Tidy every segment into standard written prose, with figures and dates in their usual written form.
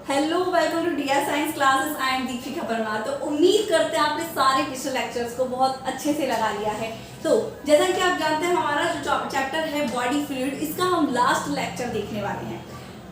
Hello, welcome to DR science classes. I am Deepika Parmar. तो उम्मीद करते हैं आपने सारे पिछले लेक्चर्स को बहुत अच्छे से लगा लिया है। तो जैसा कि आप जानते हैं, हमारा जो चैप्टर है बॉडी फ्लूइड, इसका हम लास्ट लेक्चर देखने वाले हैं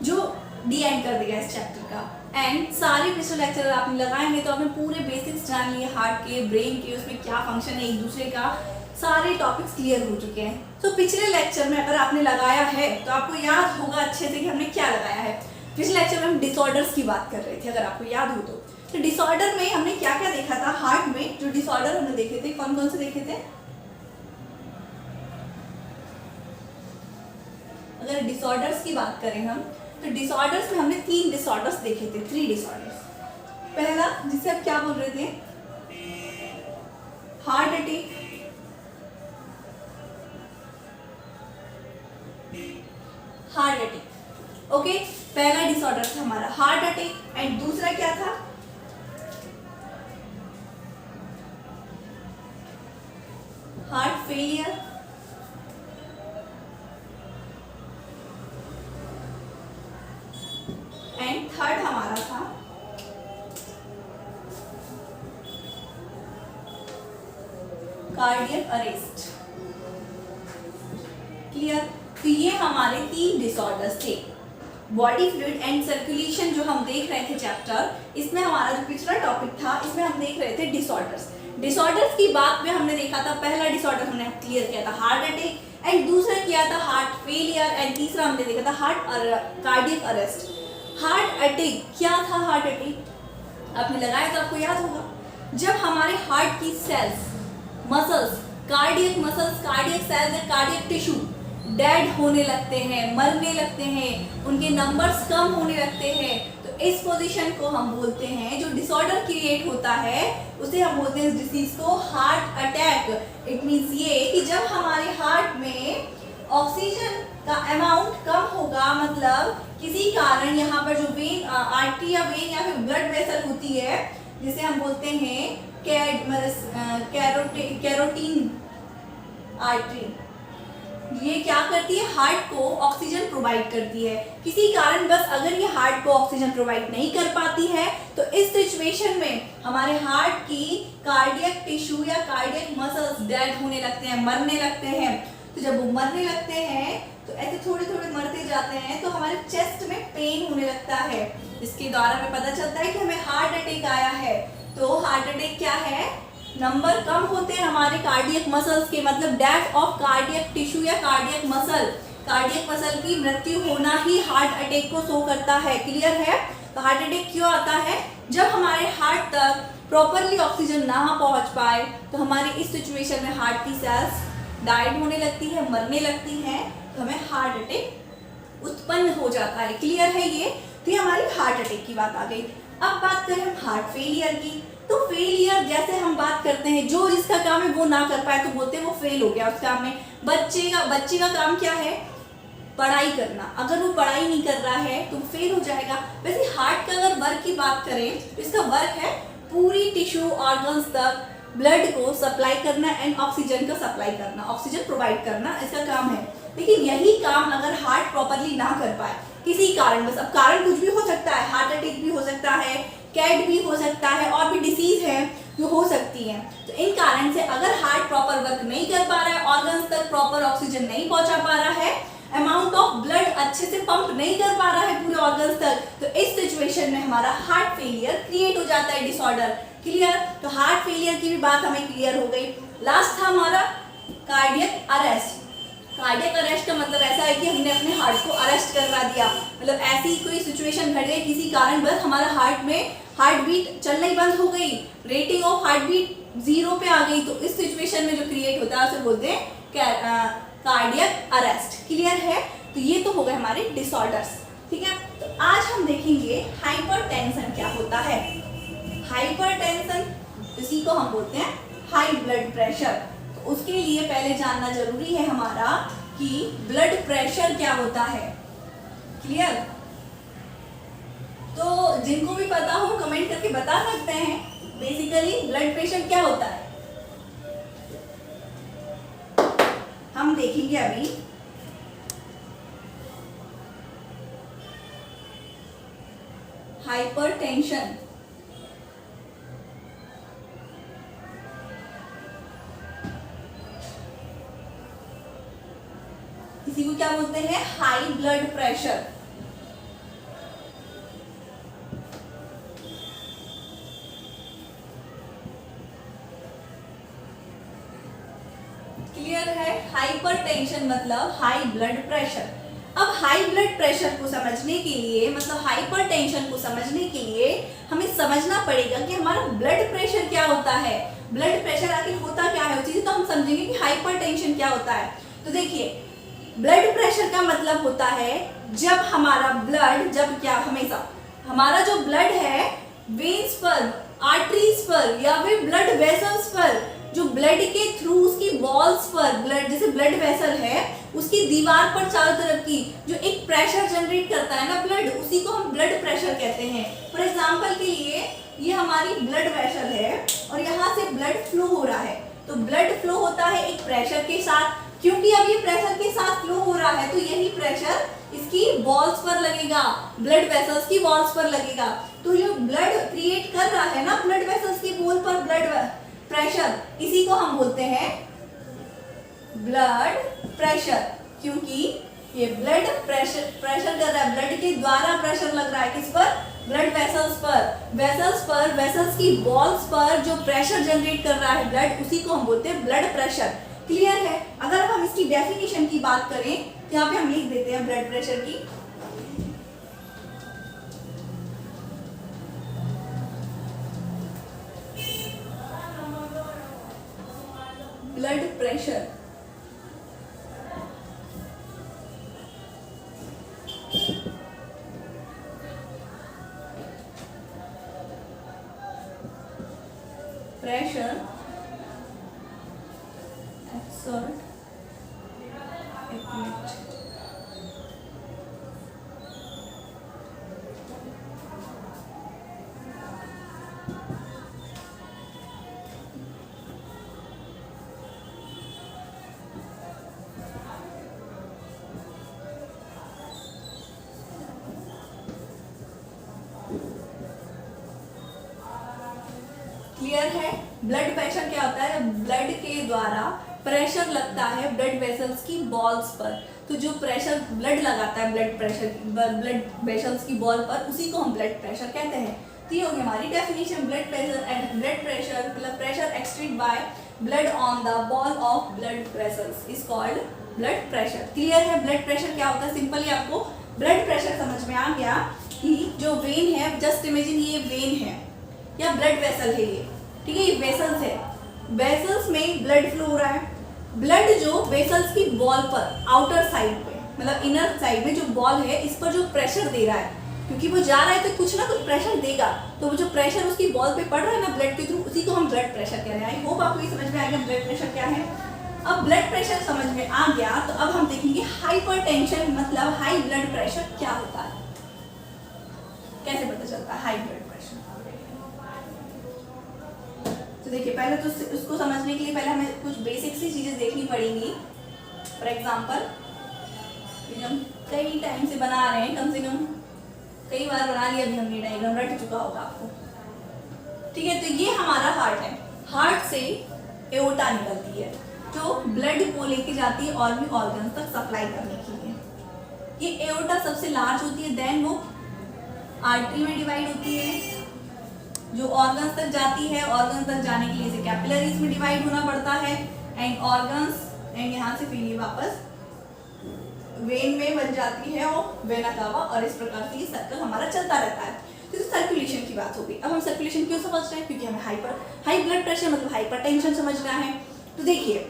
जो डी एंड कर देगा इस चैप्टर का। एंड सारे पिछले लेक्चर आपने लगाए हैं तो आपने पूरे बेसिक्स जान लिए, हार्ट के, ब्रेन के, उसमें क्या फंक्शन है एक दूसरे का, सारे टॉपिक्स क्लियर हो चुके हैं। तो पिछले लेक्चर में अगर आपने लगाया है तो आपको याद होगा अच्छे से कि हमने क्या लगाया है। पिछले लेक्चर में हम डिसऑर्डर्स की बात कर रहे थे, अगर आपको याद हो तो डिसऑर्डर में हमने क्या क्या देखा था। हार्ट में जो डिसऑर्डर हमने देखे थे, कौन कौन से देखे थे? अगर डिसऑर्डर्स की बात करें हम, तो डिसऑर्डर्स में हमने 3 डिसऑर्डर्स देखे थे, 3 डिसऑर्डर्स। पहला, जिसे आप क्या बोल रहे थे, heart attack. Heart attack, okay. पहला डिसऑर्डर था हमारा हार्ट अटैक। एंड दूसरा क्या था? Heart failure. एंड थर्ड हमारा था कार्डियक अरेस्ट। क्लियर? तो ये हमारे 3 डिसऑर्डर्स थे। बॉडी फ्लूइड एंड सर्कुलेशन जो हम देख रहे थे चैप्टर, इसमें हमारा जो पिछला टॉपिक था, इसमें हम देख रहे थे डिसऑर्डर्स। डिसऑर्डर्स की बात में हमने देखा था, पहला डिसऑर्डर हमने क्लियर किया था हार्ट अटैक, एंड दूसरा किया था हार्ट फेलियर, एंड तीसरा हमने देखा था कार्डियक अरेस्ट। हार्ट अटैक क्या था? हार्ट अटैक आपने लगाया तो आपको याद होगा, जब हमारे हार्ट की cells, muscles, cardiac muscles, cardiac cells and cardiac tissue dead होने लगते हैं, मरने लगते हैं, उनके नंबर्स कम होने लगते हैं, तो इस पोजीशन को हम बोलते हैं, जो डिसऑर्डर क्रिएट होता है उसे हम बोलते हैं इस डिसीज को हार्ट अटैक। इट मींस ये कि जब हमारे हार्ट में ऑक्सीजन का अमाउंट कम होगा, मतलब किसी कारण यहाँ पर जो वेन, आर्टरी या वेन या फिर ब्लड वेसल होती है, जिसे हम बोलते हैं कैरोटीन आर्टरी, ये क्या करती है? हार्ट को ऑक्सीजन प्रोवाइड करती है। किसी कारण बस अगर ये हार्ट को ऑक्सीजन प्रोवाइड नहीं कर पाती है तो इस सिचुएशन में हमारे हार्ट की कार्डियक टिश्यू या कार्डियक मसल्स डेड होने लगते हैं, मरने लगते हैं। तो जब वो मरने लगते हैं तो ऐसे थोड़े थोड़े मरते जाते हैं, तो हमारे चेस्ट में पेन होने लगता है। इसके द्वारा हमें पता चलता है कि हमें हार्ट अटैक आया है। तो हार्ट अटैक क्या है? नंबर कम होते हैं हमारे कार्डियक मसल्स के, मतलब डेथ ऑफ कार्डियक टिश्यू या कार्डियक मसल, कार्डियक मसल की मृत्यु होना ही हार्ट अटैक को शो करता है। क्लियर है? तो हार्ट अटैक क्यों आता है? जब हमारे हार्ट तक प्रॉपरली ऑक्सीजन ना पहुंच पाए तो हमारे इस सिचुएशन में हार्ट की सेल्स डाइड होने लगती है, मरने लगती हैं, तो हमें हार्ट अटैक उत्पन्न हो जाता है। क्लियर है ये? तो ये हमारी हार्ट अटैक की बात आ गई। अब बात करें हम हार्ट फेलियर की। तो फेलियर जैसे हम बात करते हैं, जो जिसका काम है वो ना कर पाए तो बोलते हैं वो फेल हो गया उस काम में। बच्चे का काम क्या है? पढ़ाई करना। अगर वो पढ़ाई नहीं कर रहा है तो फेल हो जाएगा। वैसे हार्ट का अगर वर्क की बात करें तो इसका वर्क है पूरी टिश्यू ऑर्गन्स तक ब्लड को सप्लाई करना एंड ऑक्सीजन का सप्लाई करना, ऑक्सीजन प्रोवाइड करना, इसका काम है। लेकिन यही काम अगर हार्ट प्रॉपरली ना कर पाए किसी कारण, बस अब कारण कुछ भी हो सकता है, हार्ट अटैक भी हो सकता है, कैट भी हो सकता है, और भी डिसीज है जो हो सकती है। तो इन कारण से अगर हार्ट प्रॉपर वर्क नहीं कर पा रहा है, ऑर्गन्स तक प्रॉपर ऑक्सीजन नहीं पहुंचा पा रहा है, अमाउंट ऑफ ब्लड अच्छे से पंप नहीं कर पा रहा है पूरे ऑर्गन्स तक, तो इस सिचुएशन में हमारा हार्ट फेलियर क्रिएट हो जाता है, डिसऑर्डर। क्लियर? तो हार्ट फेलियर की भी बात हमें क्लियर हो गई। लास्ट था हमारा कार्डियक अरेस्ट। कार्डियक अरेस्ट का मतलब ऐसा है कि हमने अपने हार्ट को अरेस्ट करवा दिया, मतलब ऐसी कोई सिचुएशन घट गई किसी कारण, बस हमारा हार्ट में हार्ट बीट चलना ही बंद हो गई, रेटिंग ऑफ हार्ट बीट 0 पे आ गई, तो इस सिचुएशन में जो क्रिएट होता है उसे बोलते हैं कार्डियक अरेस्ट। क्लियर है? तो ये तो हो गए हमारे डिसऑर्डर्स। ठीक है, तो आज हम देखेंगे हाइपरटेंशन क्या होता है। हाइपरटेंशन, इसी को हम बोलते हैं हाई ब्लड प्रेशर। तो उसके लिए पहले जानना जरूरी है हमारा कि ब्लड प्रेशर क्या होता है। क्लियर? तो जिनको भी पता हो कमेंट करके बता सकते हैं बेसिकली ब्लड प्रेशर क्या होता है। हम देखेंगे अभी। हाइपरटेंशन। इसी को क्या बोलते हैं? High blood pressure. क्लियर है? हाइपरटेंशन मतलब हाई ब्लड प्रेशर। अब हाई ब्लड प्रेशर को समझने के लिए, मतलब हाइपरटेंशन को समझने के लिए हमें समझना पड़ेगा कि हमारा ब्लड प्रेशर क्या होता है, ब्लड प्रेशर आखिर होता क्या है, उसी से तो हम समझेंगे कि हाइपरटेंशन क्या होता है। तो देखिए, ब्लड प्रेशर का मतलब होता है जब हमारा ब्लड, जब क्या, हमेशा हमारा जो ब्लड है वेन्स पर, आर्टरीज पर या फिर ब्लड वेसल्स पर, जो ब्लड के थ्रू उसकी वॉल्स पर, ब्लड जैसे ब्लड वेसल है उसकी दीवार पर चारों तरफ की जो एक प्रेशर जनरेट करता है ना ब्लड, उसी को हम ब्लड प्रेशर कहते हैं। फॉर एग्जांपल के लिए ये हमारी ब्लड वेसल है और यहाँ से ब्लड फ्लो हो रहा है, तो ब्लड फ्लो होता है एक प्रेशर के साथ। क्योंकि अब ये प्रेशर के साथ फ्लो हो रहा है तो यही प्रेशर इसकी वॉल्स पर लगेगा, ब्लड वेसल्स की वॉल्स पर लगेगा। तो जो ब्लड क्रिएट कर रहा है ना ब्लड वेसल्स की वॉल पर ब्लड प्रेशर, इसी को हम बोलते हैं ब्लड प्रेशर। क्योंकि ये ब्लड प्रेशर कर रहा है, ब्लड के द्वारा प्रेशर लग रहा है किस पर? ब्लड वेसल्स पर, वेसल्स की वॉल्स पर जो प्रेशर जनरेट कर रहा है ब्लड, उसी को हम बोलते हैं ब्लड प्रेशर। क्लियर है? अगर हम इसकी डेफिनेशन की बात करें तो यहाँ पे हम लिख देते हैं ब्लड प्रेशर की। Blood pressure pressure exert acute clear है? ब्लड प्रेशर क्या होता है? ब्लड के द्वारा प्रेशर लगता है ब्लड वेसल्स की बॉल्स पर। तो जो प्रेशर ब्लड लगाता है ब्लड वेसल्स की बॉल पर, उसी को हम ब्लड प्रेशर कहते हैं। तो ये होगी हमारी डेफिनेशन। ब्लड प्रेशर मतलब pressure exerted by blood on the ball of blood vessels is called blood pressure. Clear है? ब्लड प्रेशर क्या होता है? सिंपली आपको ब्लड प्रेशर समझ में आ गया कि जो वेन है, जस्ट इमेजिन ये वेन है या ब्लड वेसल है ये, ठीक है, ये वेसल्स है, वेसल्स में ब्लड फ्लो हो रहा है। ब्लड जो वेसल्स की वॉल पर आउटर साइड पे, मतलब इनर साइड में जो बॉल है, इस पर जो प्रेशर दे रहा है, क्योंकि वो जा रहा है तो कुछ ना कुछ प्रेशर देगा, तो वो जो प्रेशर उसकी बॉल पे पड़ रहा है ना ब्लड के थ्रू, उसी को हम ब्लड प्रेशर कह रहे हैं। आई होप आपको ये समझ में आ गया ब्लड प्रेशर क्या है। अब ब्लड प्रेशर समझ में आ गया तो अब हम देखेंगे हाइपरटेंशन मतलब हाई ब्लड प्रेशर क्या होता है, कैसे पता चलता है हाई ब्लड प्रेशर। तो देखिए, पहले तो उसको समझने के लिए पहले हमें कुछ बेसिक सी चीजें देखनी पड़ेंगी। फॉर एग्जांपल, हम कई टाइम से बना रहे हैं, कम से कम कई बार बना लिया भी हमने, डायग्राम रट चुका होगा आपको, ठीक है। तो ये हमारा हार्ट है, हार्ट से एओर्टा निकलती है जो ब्लड को लेके जाती है और भी ऑर्गन तक सप्लाई करने के लिए। ये एओर्टा सबसे लार्ज होती है, देन वो आर्टरी में डिवाइड होती है जो ऑर्गन्स तक जाती है। ऑर्गन्स तक जाने के लिए इसे कैपिलरीज में डिवाइड होना पड़ता है एंड ऑर्गन्स, एंड यहाँ से फिर ये वापस वेन में बन जाती है और वेना कावा, और इस प्रकार से ये सर्कल हमारा चलता रहता है। तो सर्कुलेशन की बात हो गई। अब हम सर्कुलेशन क्यों समझ रहे हैं? क्योंकि हमें हाई ब्लड प्रेशर मतलब हाइपरटेंशन समझना है। तो देखिए,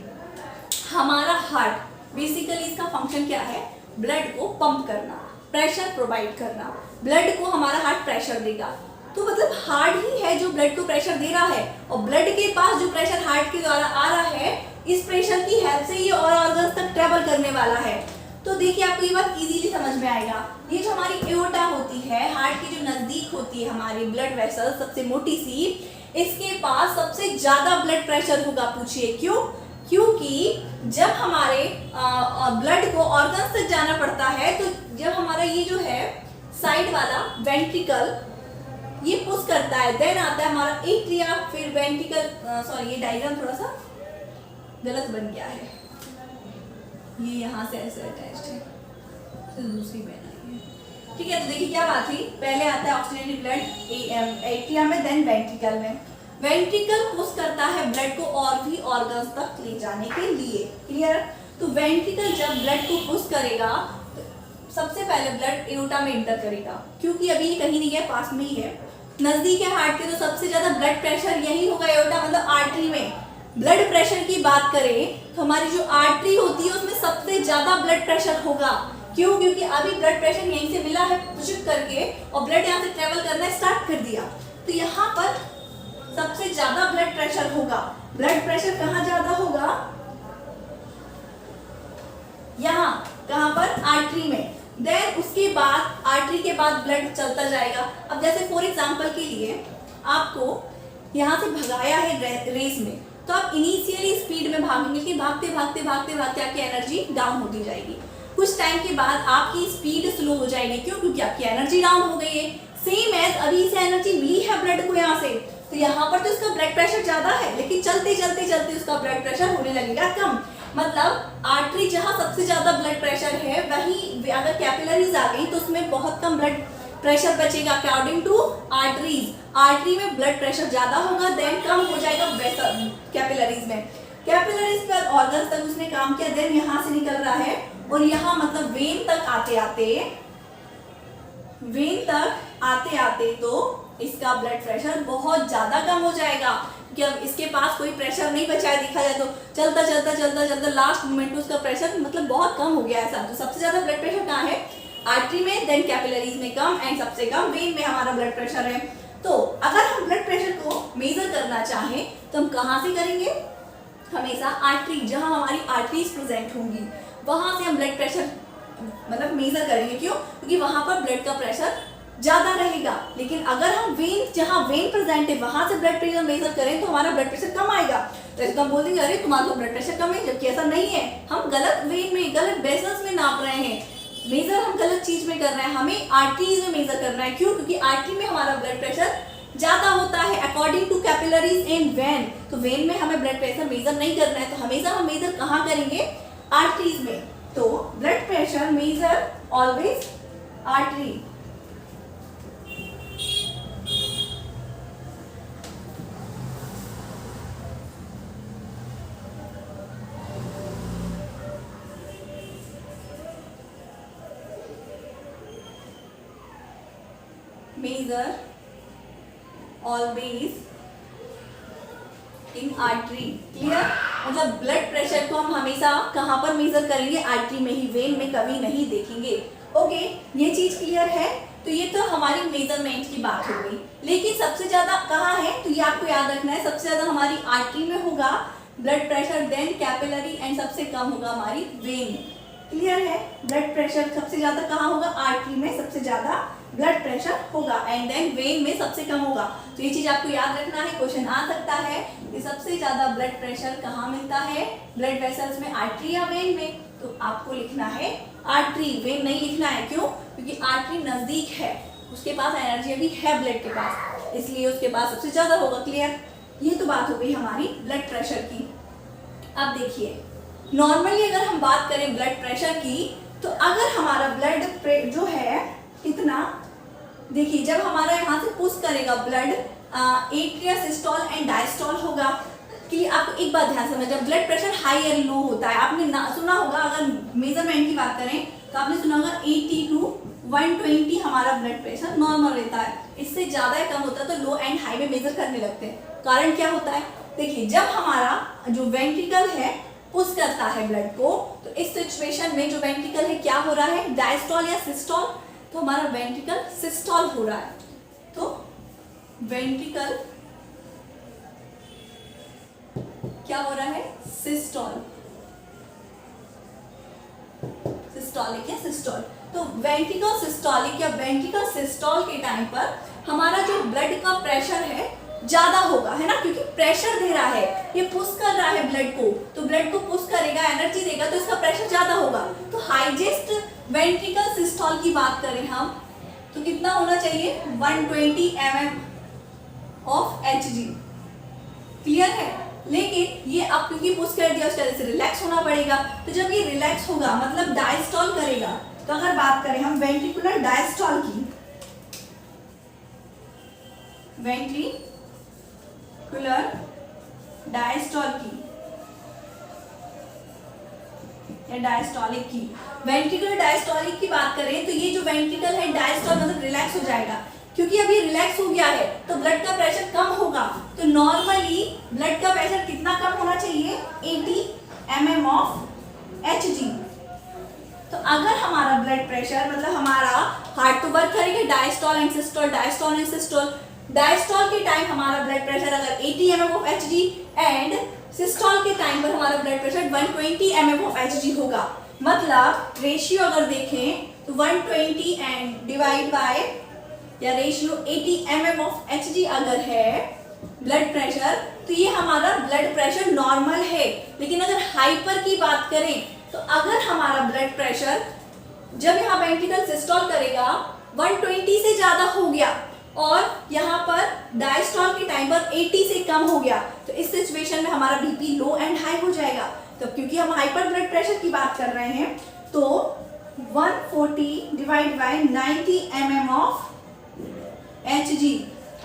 हमारा हार्ट बेसिकली इसका फंक्शन क्या है? ब्लड को पंप करना, प्रेशर प्रोवाइड करना। ब्लड को हमारा हार्ट प्रेशर देगा, तो मतलब हार्ट ही है जो ब्लड को प्रेशर दे रहा है, और ब्लड के पास जो प्रेशर हार्ट के द्वारा आ रहा है, इस प्रेशर की हेल्प से ये और ऑर्गन्स तक ट्रेवल करने वाला है। तो देखिए, आपको ये बात इजीली समझ में आएगा। ये जो हमारी एओर्टा होती है, हार्ट के जो नजदीक होती है हमारी ब्लड वेसल, सबसे मोटी सी, इसके पास सबसे ज्यादा ब्लड प्रेशर होगा। पूछिए क्यों? क्योंकि जब हमारे ब्लड को ऑर्गन्स तक जाना पड़ता है, तो जब हमारा ये जो है साइड वाला वेंट्रिकल ये पुश करता है, देन आता है हमारा एट्रिया, फिर वेंट्रिकल, सॉरी ये डायग्राम थोड़ा सा गलत बन गया है, ये यहाँ से ऐसे अटैच्ड है, फिर दूसरी बहन आई है, ठीक है। तो देखिए क्या बात थी, पहले आता है ऑक्सीजनेटेड ब्लड एट्रिया में, देन वेंट्रिकल में। वेंट्रिकल पुश करता है ब्लड को और भी ऑर्गन्स तक ले जाने के लिए, क्लियर। तो वेंट्रिकल जब ब्लड को पुश करेगा तो सबसे पहले ब्लड एओर्टा में इंटर करेगा, क्योंकि अभी ये कहीं नहीं है, पास में ही है, नजदीक है हार्ट के, तो सबसे ज्यादा ब्लड प्रेशर यही होगा एओर्टा, मतलब आर्टरी में। ब्लड प्रेशर की बात करें तो हमारी जो आर्टरी होती है उसमें सबसे ज्यादा ब्लड प्रेशर होगा, क्यों? क्योंकि अभी ब्लड प्रेशर यहीं से मिला है पुश करके, और ब्लड यहाँ से ट्रेवल करना स्टार्ट कर दिया, तो यहाँ पर सबसे ज्यादा ब्लड प्रेशर होगा। ब्लड प्रेशर कहाँ ज्यादा होगा? यहाँ, कहाँ पर? आर्टरी में। देन उसके बाद आर्टरी के बाद ब्लड चलता जाएगा। अब जैसे फॉर एग्जांपल के लिए आपको यहाँ से भगाया है रेस में, तो आप इनिशियली स्पीड में भागेंगे कि भागते भागते भागते भागते आपकी एनर्जी डाउन होती जाएगी। कुछ टाइम के बाद आपकी स्पीड स्लो हो जाएगी, क्यों? क्योंकि आपकी एनर्जी डाउन हो गई है। सेम एज अभी इसे एनर्जी मिली है ब्लड को यहाँ से, तो यहाँ पर तो इसका ब्लड प्रेशर ज्यादा है, लेकिन चलते चलते चलते उसका ब्लड प्रेशर होने लगेगा कम। मतलब आर्टरी जहाँ सबसे ज्यादा ब्लड प्रेशर है, वहीं अगर कैपिलरीज आ गई तो उसमें बहुत कम ब्लड प्रेशर बचेगा अकॉर्डिंग टू आर्टरीज। आर्टरी में ब्लड प्रेशर ज्यादा होगा, देन कम हो जाएगा वेसल कैपिलरीज में। कैपिलरीज पर ऑर्गन्स तक उसने काम किया, देन यहाँ से निकल रहा है और यहाँ मतलब वेन तक आते आते तो इसका ब्लड प्रेशर बहुत ज्यादा कम हो जाएगा, कि अब इसके पास कोई प्रेशर नहीं बचा है। देखा जाए तो चलता चलता चलता चलता लास्ट मोमेंट में उसका प्रेशर मतलब बहुत कम हो गया ऐसा। तो सबसे ज्यादा ब्लड प्रेशर कहाँ है? आर्टरी में, देन कैपिलरीज में कम, एंड सबसे कम वेन में हमारा ब्लड प्रेशर है। तो अगर हम ब्लड प्रेशर को मेजर करना चाहें तो हम कहाँ से करेंगे? हमेशा आर्टरी, जहाँ हमारी आर्टरीज प्रेजेंट होंगी वहां से हम ब्लड प्रेशर मतलब मेजर करेंगे। क्यों? क्योंकि वहां पर ब्लड का प्रेशर ज्यादा रहेगा। लेकिन अगर हम वेन, जहाँ वेन प्रेजेंट है वहां से ब्लड प्रेशर मेजर करें तो हमारा ब्लड प्रेशर कम आएगा। तो ऐसे तो हम बोल देंगे अरे तुम्हारा तो ब्लड प्रेशर कम है, जबकि ऐसा नहीं है। हम गलत वेन में, गलत वेसल्स में नाप रहे हैं, मेजर हम गलत चीज में कर रहे हैं। हमें आर्टरीज में मेजर करना है। क्यों? क्योंकि आर्टरी में हमारा ब्लड प्रेशर ज्यादा होता है according to capillaries and vein. तो वेन में हमें ब्लड प्रेशर मेजर नहीं करना है, तो हमेशा हम मेजर कहाँ करेंगे? आर्टरीज में। तो blood pressure measure always artery. Measure always in artery. Clear? मतलब ब्लड प्रेशर को हम हमेशा कहाँ पर मेजर करेंगे? आर्टरी में ही, वेन में कभी नहीं देखेंगे। ओके, ये चीज क्लियर है। तो ये तो हमारी मेजरमेंट की बात हो गई। लेकिन सबसे ज्यादा कहाँ है? तो ये आपको याद रखना है, सबसे ज्यादा हमारी आर्टरी में होगा blood pressure, then capillary, and सबसे कम होगा हमारी वेन में। क्लियर है? ब्लड प्रेशर सबसे ज्यादा कहाँ होगा? आर्टरी में सबसे ज्यादा ब्लड प्रेशर होगा, एंड देन वेन में सबसे कम होगा। तो ये चीज आपको याद रखना है, क्वेश्चन आ सकता है कि सबसे ज्यादा ब्लड प्रेशर कहाँ मिलता है? ब्लड वेसल्स में, आर्टरी या वेन में? तो आपको लिखना है आर्टरी, वेन नहीं लिखना है। क्यों? क्योंकि आर्टरी नजदीक है, उसके पास एनर्जी अभी है ब्लड के पास, इसलिए उसके पास सबसे ज्यादा होगा। क्लियर? ये तो बात हो गई हमारी ब्लड प्रेशर की। अब देखिए, नॉर्मली अगर हम बात करें ब्लड प्रेशर की, तो अगर हमारा ब्लड जो है इतना, देखिए जब हमारा यहाँ से पुश करेगा blood, atria, systole and diastole होगा। कि आपको एक बात ध्यान समझ, जब ब्लड प्रेशर हाई या लो होता है, आपने सुना होगा, अगर मेजरमेंट की बात करें तो आपने सुना होगा 80 to 120 हमारा ब्लड प्रेशर नॉर्मल रहता है। इससे ज्यादा या कम होता है तो लो एंड हाई में मेजर करने लगते हैं। कारण क्या होता है? देखिए, जब हमारा जो वेंट्रिकल है पुश करता है ब्लड को, तो इस सिचुएशन में जो वेंट्रिकल है क्या हो रहा है? डायस्टोल या सिस्टोल? तो हमारा वेंट्रिकल सिस्टोल हो रहा है। तो वेंट्रिकल क्या हो रहा है? सिस्टोल। सिस्टोलिक या सिस्टोल। तो वेंट्रिकल सिस्टोलिक या वेंट्रिकल सिस्टोल के टाइम पर हमारा जो ब्लड का प्रेशर है ज्यादा होगा, है ना? क्योंकि प्रेशर दे रहा है, ये पुश कर रहा है ब्लड को, तो ब्लड को पुश करेगा, एनर्जी देगा, तो इसका प्रेशर ज्यादा होगा। तो हाईएस्ट वेंट्रिकल सिस्टोल की बात करें हम, तो कितना होना चाहिए 120 mm ऑफ Hg। क्लियर है। लेकिन ये अब क्योंकि पुश कर दिया, उसकी वजह से रिलैक्स होना पड़ेगा। तो जब ये रिलैक्स होगा मतलब डायस्टॉल करेगा, तो अगर बात करें हम वेंट्रिकुलर डायस्टॉल की, वेंट्रिकुलर डायस्टॉल की या डायस्टॉलिक की, वेंट्रिकुलर डायस्टॉलिक की बात करें तो ये जो वेंट्रिकल है डायस्टॉल मतलब रिलैक्स हो जाएगा। क्योंकि अब ये रिलैक्स हो गया है तो ब्लड का प्रेशर कम होगा। तो नॉर्मली ब्लड का प्रेशर कितना कम होना चाहिए 80 mm ऑफ Hg। तो अगर हमारा ब्लड प्रेशर मतलब हमारा हार्ट तो वर्क करेगा diastole and systole, diastole and systole. Diastole के टाइम हमारा ब्लड प्रेशर अगर 80 mm of Hg and systole के टाइम पर हमारा blood pressure 120 mm of Hg होगा। मतलब रेशियो अगर देखें तो 120 एंड डिवाइड बाय या रेशियो 80 mm ऑफ Hg अगर है ब्लड प्रेशर, तो ये हमारा ब्लड प्रेशर नॉर्मल है। लेकिन अगर हाइपर की बात करें तो अगर हमारा ब्लड प्रेशर जब यहाँ वेंट्रिकल सिस्टोल करेगा 120 से ज्यादा हो गया और यहाँ पर डायस्टॉल के टाइम पर 80 से कम हो गया, तो इस सिचुएशन में हमारा बीपी लो एंड हाई हो जाएगा। तो क्योंकि हम हाइपर ब्लड प्रेशर की बात कर रहे हैं तो 140 divide by 90 mm of Hg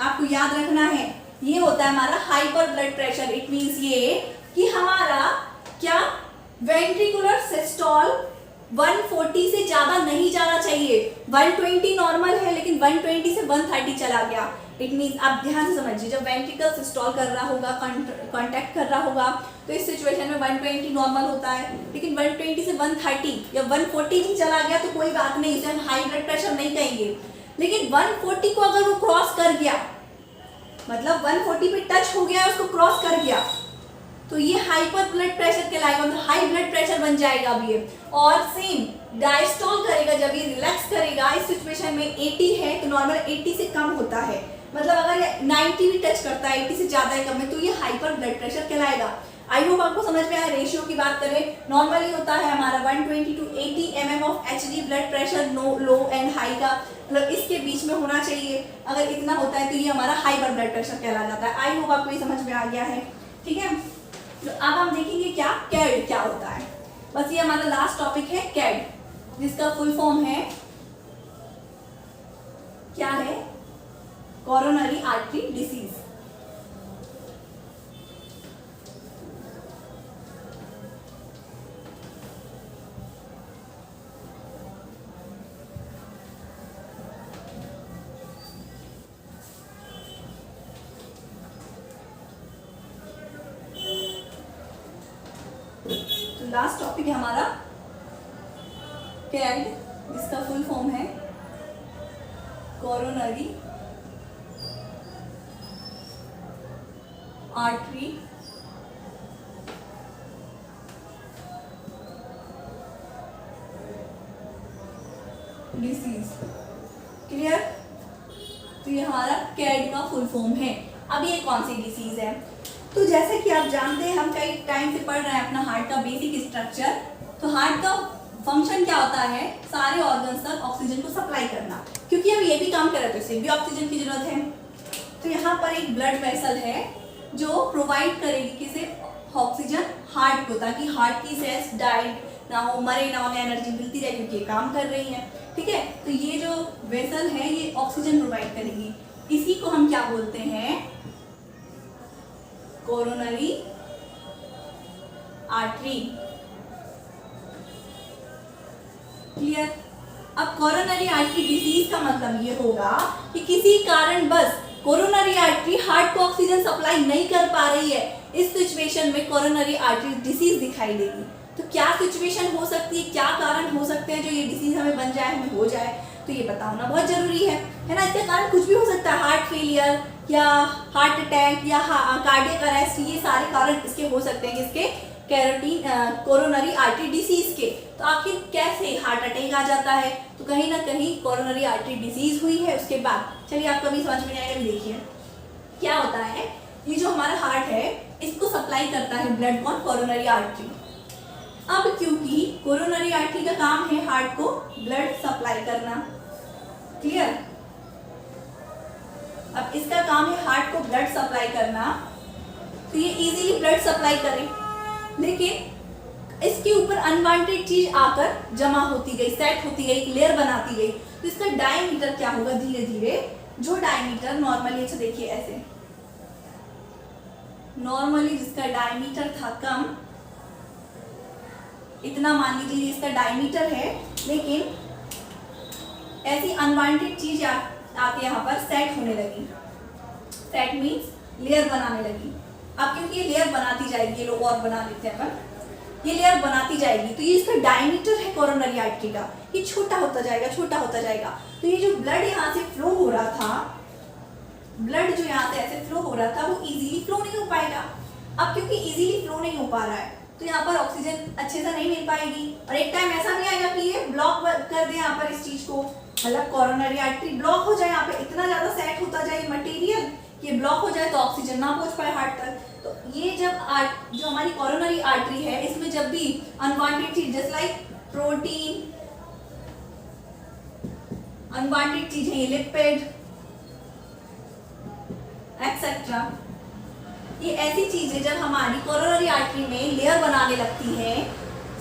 आपको याद रखना है, ये होता है हमारा hyper blood pressure. It means ये कि हमारा क्या वेंट्रिकुलर सिस्टोल 140 से ज्यादा नहीं जाना चाहिए। 120 नॉर्मल है लेकिन 120 से 130 चला गया। इट मींस आप ध्यान से समझिए, जब वेंट्रिकल सिस्टोल कर रहा होगा, कांटेक्ट कर रहा होगा, तो इस सिचुएशन में 120 नॉर्मल होता है। लेकिन 120 से 130 या 140 भी चला गया तो कोई बात नहीं, इसे हम हाई ब्लड प्रेशर नहीं कहेंगे। लेकिन 140 को अगर वो क्रॉस कर गया, मतलब 140 पे टच हो गया, उसको क्रॉस कर गया, तो ये हाइपर ब्लड प्रेशर कहलाएगा, मतलब हाई ब्लड प्रेशर बन जाएगा अब ये। और सेम डायस्टॉल करेगा, जब ये रिलैक्स करेगा, इस सिचुएशन में 80 है तो नॉर्मल 80 से कम होता है। मतलब अगर ये 90 भी टच करता है, 80 से ज्यादा है कम है, तो ये हाइपर ब्लड प्रेशर कहलाएगा। आई होप आपको समझ में आया। रेशियो की बात करें नॉर्मली होता है हमारा 120 to 80 mm of Hg blood pressure low and high का, मतलब इसके बीच में होना चाहिए। अगर इतना होता है तो ये हमारा हाइपर ब्लड प्रेशर कहला जाता है। आई होप आपको ये समझ में आ गया है। ठीक है, तो अब हम देखेंगे क्या कैड क्या होता है। बस ये हमारा लास्ट टॉपिक है कैड, जिसका फुल फॉर्म है क्या है, coronary artery disease. Last topic है हमारा कैड, जिसका फुल फॉर्म है कोरोनरी आर्टरी डिसीज। क्लियर, तो ये हमारा कैड का फुल फॉर्म है। अब ये कौन सी डिसीज है, तो जैसे कि आप जानते हैं, हम कई टाइम से पढ़ रहे हैं अपना हार्ट का बेसिक स्ट्रक्चर। तो हार्ट का फंक्शन क्या होता है, सारे ऑर्गन्स तक ऑक्सीजन को सप्लाई करना। क्योंकि हम ये भी काम कर रहे हैं तो इसे भी ऑक्सीजन की जरूरत है। तो यहाँ पर एक ब्लड वेसल है जो प्रोवाइड करेगी किसे, ऑक्सीजन हार्ट को, ताकि हार्ट की सेल्स डाइड ना हो, मरे ना हो, एनर्जी मिलती रहे, क्योंकि ये काम कर रही है। ठीक है, तो ये जो वेसल है ये ऑक्सीजन प्रोवाइड करेगी। इसी को हम क्या बोलते हैं, कोरोनरी आर्टरी। क्लियर। अब कोरोनरी आर्टरी डिसीज का मतलब ये होगा कि किसी कारण बस कोरोनरी आर्टरी हार्ट को ऑक्सीजन सप्लाई नहीं कर पा रही है। इस सिचुएशन में कोरोनरी आर्टरी डिसीज दिखाई देगी। तो क्या सिचुएशन हो सकती है, क्या कारण हो सकते हैं जो ये डिसीज हमें बन जाए, हमें हो जाए, तो ये पता होना बहुत जरूरी है ना। इसका कारण कुछ भी हो सकता है, हार्ट फेलियर या हार्ट अटैक या कार्डियक अरेस्ट, ये सारे कारण इसके हो सकते हैं, इसके कोरोनरी आर्टरी डिसीज के। तो आखिर कैसे हार्ट अटैक आ जाता है, तो कहीं ना कहीं कोरोनरी आर्टरी डिसीज हुई है उसके बाद। चलिए आपको भी समझ में नहीं आएगा, देखिए क्या होता है। ये जो हमारा हार्ट है इसको सप्लाई करता है ब्लड कौन, कोरोनरी आर्टरी। अब क्योंकि कोरोनरी आर्टरी का काम है हार्ट को ब्लड सप्लाई करना, क्लियर। अब इसका काम है हार्ट को ब्लड सप्लाई करना, तो ये इजीली ब्लड सप्लाई करे, लेकिन इसके ऊपर अनवांटेड चीज आकर जमा होती गई, सेट होती गई, लेयर बनाती गई, तो इसका डायमीटर क्या होगा, धीरे धीरे जो डायमीटर नॉर्मली, अच्छा देखिए ऐसे नॉर्मली जिसका डायमीटर था कम, इतना मान लीजिए इसका डायमीटर है, लेकिन ऐसी अनवांटेड चीज आके यहाँ पर सेट होने लगी। सेट मीन्स लेयर बनाने लगी। अब क्योंकि ये लेयर बनाती जाएगी, ये लोग और बना लेते हैं अपन, ये लेयर बनाती जाएगी, तो ये इसका डायमीटर है कोरोनरी आर्टरी का, ये छोटा होता जाएगा, छोटा होता जाएगा। तो ये जो ब्लड यहाँ से फ्लो हो रहा था, ब्लड जो यहाँ से ऐसे फ्लो हो रहा था, वो इजीली फ्लो नहीं हो पाएगा। अब क्योंकि इजीली फ्लो नहीं हो पा रहा है, तो यहाँ पर ऑक्सीजन अच्छे से नहीं मिल पाएगी, और एक टाइम ऐसा नहीं आएगा कि ये ब्लॉक कर दे यहाँ पर इस चीज को, मतलब कोरोनरी आर्टरी ब्लॉक हो जाए, यहाँ पे इतना ज्यादा सेट होता जाए मटेरियल कि ये ब्लॉक हो जाए तो ऑक्सीजन ना पहुंच पाए हार्ट तक। तो ये जब जो हमारी कोरोनरी आर्टरी है, इसमें जब भी अनवांटेड चीज जैसे लाइक प्रोटीन, अनवांटेड चीजें ये लिपिड एक्सेट्रा, ये ऐसी चीजें जब हमारी कोरोनरी आर्टरी में लेयर बनाने लगती है,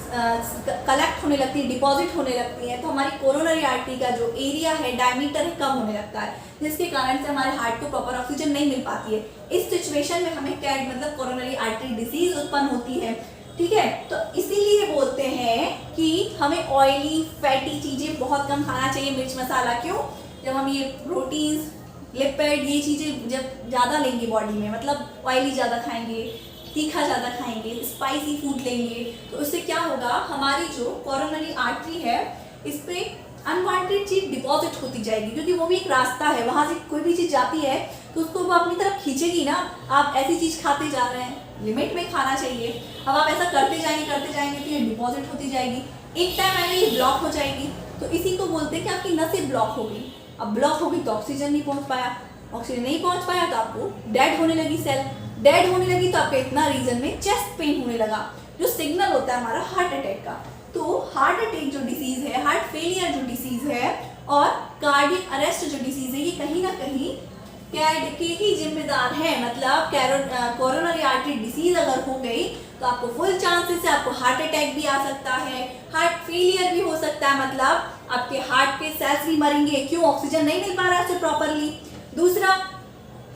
कलेक्ट होने लगती है, डिपॉजिट होने लगती है, तो हमारी कोरोनरी आर्टरी का जो एरिया है, डायमीटर है, कम होने लगता है, जिसके कारण से हमारे हार्ट को प्रॉपर ऑक्सीजन नहीं मिल पाती है। इस सिचुएशन में हमें कैड मतलब कोरोनरी आर्टरी डिसीज उत्पन्न होती है। ठीक है, तो इसीलिए बोलते हैं कि हमें ऑयली फैटी चीजें बहुत कम खाना चाहिए, मिर्च मसाला। क्यों? जब हम ये प्रोटीन्स, लिपिड, ये चीजें जब ज्यादा लेंगे बॉडी में, मतलब ऑयली ज्यादा खाएंगे, तीखा ज़्यादा खाएंगे, स्पाइसी फूड लेंगे, तो उससे क्या होगा, हमारी जो कोरोनरी आर्टरी है इस पे अनवांटेड चीज डिपॉजिट होती जाएगी, क्योंकि वो भी एक रास्ता है, वहां से कोई भी चीज जाती है तो उसको वो अपनी तरफ खींचेगी ना। आप ऐसी चीज खाते जा रहे हैं, लिमिट में खाना चाहिए। अब आप ऐसा करते जाएंगे तो ये डिपॉजिट होती जाएगी, एक टाइम आएगा ये ब्लॉक हो जाएगी। तो इसी को बोलते हैं कि आपकी नसें ब्लॉक हो गई। अब ब्लॉक हो गई तो ऑक्सीजन नहीं पहुंच पाया, ऑक्सीजन नहीं पहुंच पाया तो आपको डेड होने लगी सेल, डेड होने लगी तो आपका इतना रीजन में चेस्ट पेन होने लगा, जो सिग्नल होता है हमारा हार्ट अटैक का। तो हार्ट अटैक जो डिसीज है, हार्ट फेलियर जो डिसीज है, और कार्डियक अरेस्ट जो डिसीज है, ये कहीं ना कहीं कैड के ही जिम्मेदार है। मतलब कोरोनरी आर्टरी डिसीज अगर हो गई तो आपको फुल चांसेस है, आपको हार्ट अटैक भी आ सकता है, हार्ट फेलियर भी हो सकता है, मतलब आपके हार्ट के सेल्स भी मरेंगे। क्यों? ऑक्सीजन नहीं मिल पा रहा है उसे प्रॉपरली। दूसरा,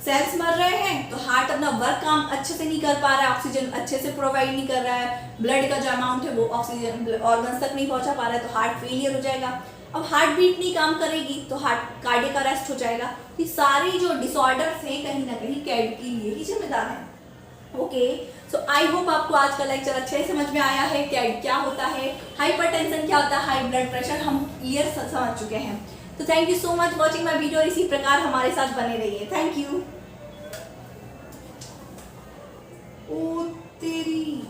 सेल्स मर रहे हैं तो हार्ट अपना वर्क काम अच्छे से नहीं कर पा रहा है, ऑक्सीजन अच्छे से प्रोवाइड नहीं कर रहा है, ब्लड का जो अमाउंट है वो ऑक्सीजन ऑर्गन्स तक नहीं पहुंचा पा रहा है, तो हार्ट फेलियर हो जाएगा। अब हार्ट बीट नहीं काम करेगी तो हार्ट कार्डियक अरेस्ट हो जाएगा। ये सारी जो डिसऑर्डर्स हैं कहीं ना कहीं कैड के लिए ही जिम्मेदार है। ओके, सो आई होप आपको आज का लेक्चर अच्छे से समझ में आया है। कैड क्या होता है, हाइपरटेंशन क्या होता है, हाई ब्लड प्रेशर हम क्लियर समझ चुके हैं। तो thank you so much watching my video, इसी प्रकार हमारे साथ बने रहिए। Thank you. ओ तेरी